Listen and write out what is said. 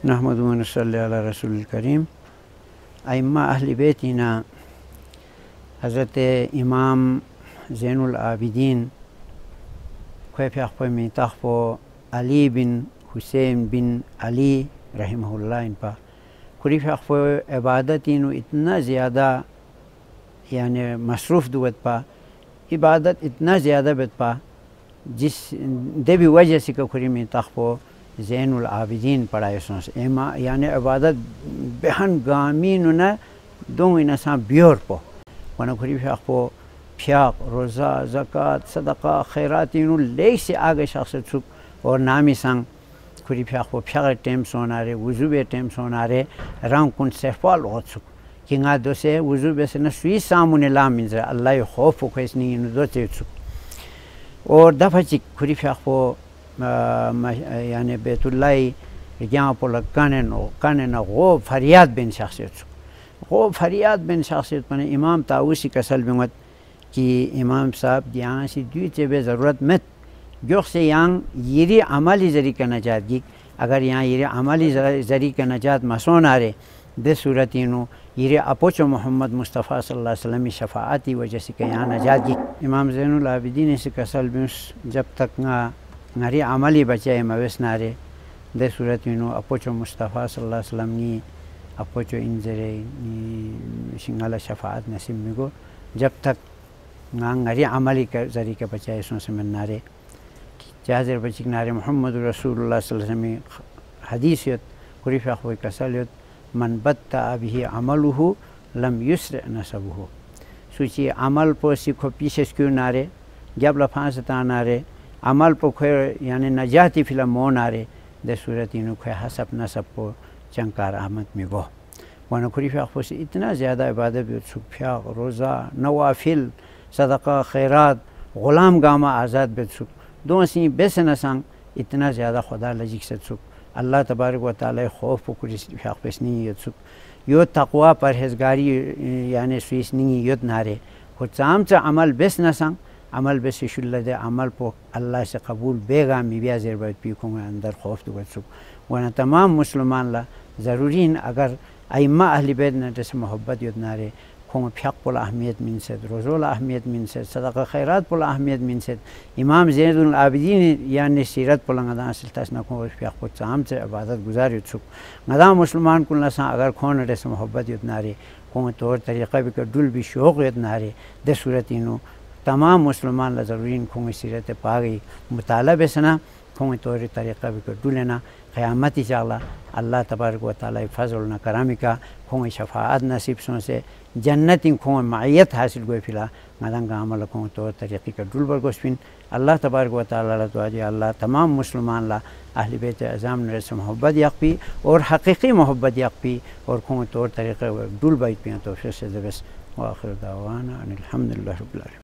نحمد و نصلی علی رسول الکریم. ائمہ اہل بیتنا حضرت امام زین العابدین میں تخفو علی بن حسین بن علی رحمہ اللہ ان پا خریف اخفو عبادت اتنا زیادہ یعنی مصروف دوت پا عبادت اتنا زیادہ بت پا جس دے بھی وجہ سے کہ خری میں تخفو زین العابدین پڑھائے سونس یعنی عبادت بہن گامین نہ دوں انسان بیور پو ورنہ خریف اخفو پھیاق روزہ زکوٰۃ صدقہ خیرات لے سے آگے شخص چھک اور نامی سنگ خری پھیاق پھیاق ٹیم سونارے وضو بے ٹیم سونارے رنگ کن سفال ہو چھک کہ گا دو سے وضو بے سے نہ سوئی سامنے لام منظر اللہ خوف خویس نہیں دو سے چھک اور دفعہ چک خری پھیاق یعنی بیت اللہ جہاں پولا کانن غو فریاد بن شخصیت غو فریاد بن شخصیت پنے امام طاووسی کسل بمت کہ امام صاحب یہاں سے دوی بے ضرورت مت جوخ سے یہاں یری عملی ذریعہ نجات گی اگر یہاں یری عملی ذریعہ نجات مسون آرے دے صورتینو یری اپوچو محمد مصطفیٰ صلی اللہ علیہ وسلم شفاعتی وجہ سے کہ یہاں نجات گی امام زین العابدین سے کسل بمت جب تک ناری عملی بچائے مویس نارے دے صورتینو اپوچو مصطفیٰ صلی اللہ علیہ وسلم نی اپوچو انزرے شنگالا شفاعت نصیب مگو جب تک ناری عملی کا ذریعہ بچائے سن سے من نارے جازر بچک نارے محمد رسول اللہ صلی اللہ علیہ وسلم حدیثیت قریف اخوی کسلیت من بدتا به عملہ لم یسرع نسبہ سوچی عمل پو سکھو پیچھے کیوں نارے جب لفانستا نارے عمل پو خوی یعنی نجاتی فلم مو نارے دے صورتینو خوی حسب نسب پو چنکار احمد میں گو وانا قریف اخوی سے اتنا زیادہ عبادت بیت سکھ پھیاق روزہ نوافل صدقہ خیرات غلام گاما آزاد بیت سکھ دو سی بیس نسان اتنا زیادہ خدا لجک ست سکھ اللہ تبارک و تعالی خوف و کریس پھیاق پیس نہیں یت سکھ یو تقوی پرہیزگاری یعنی سویس نہیں یت نارے خود چام چا عمل بیس نسان عمل بیس شلہ دے عمل پو اللہ سے قبول بے گامی بیا زیر بیت پیکوں میں اندر خوف دو بیت سکھ وانا تمام مسلمان لا ضروری اگر ائمہ اہل بیت نے جیسے محبت یت نارے کھوں پھیاق پولا اہمیت من سید روزولا اہمیت من سید صدقہ خیرات پولا اہمیت من سید امام زین العابدین یعنی سیرت پولا غدا سلطاس نہ کھوں پھیاق پو چام سے عبادت گزار یت سک غدا مسلمان کن لسان اگر کھون جیسے محبت یت نارے کھوں طور طریقہ بھی کر دل بھی شوق یت نارے دے صورتینو تمام مسلمان لا ضروری کھوں سیرت پاگئی مطالعہ بسنا کھوں طور طریقہ بھی کر دلنا قیامتی چالا اللہ تبارک و تعالی فضل نہ کرامی کا کھوں شفاعت نصیب سن سے جنت کھوں معیت حاصل گوئی فلا مدن کا عمل کھوں طور طریقے کا دل برگوشپن اللہ تبارک و تعالی تو اللہ تمام مسلمان لا اہل بیت اعظام نے سے محبت یقپی اور حقیقی محبت یقپی اور کھوں طور طریقے دل بیت پیاں توفیق سے دبس وآخر دعوانا ان الحمد للہ رب العالمین.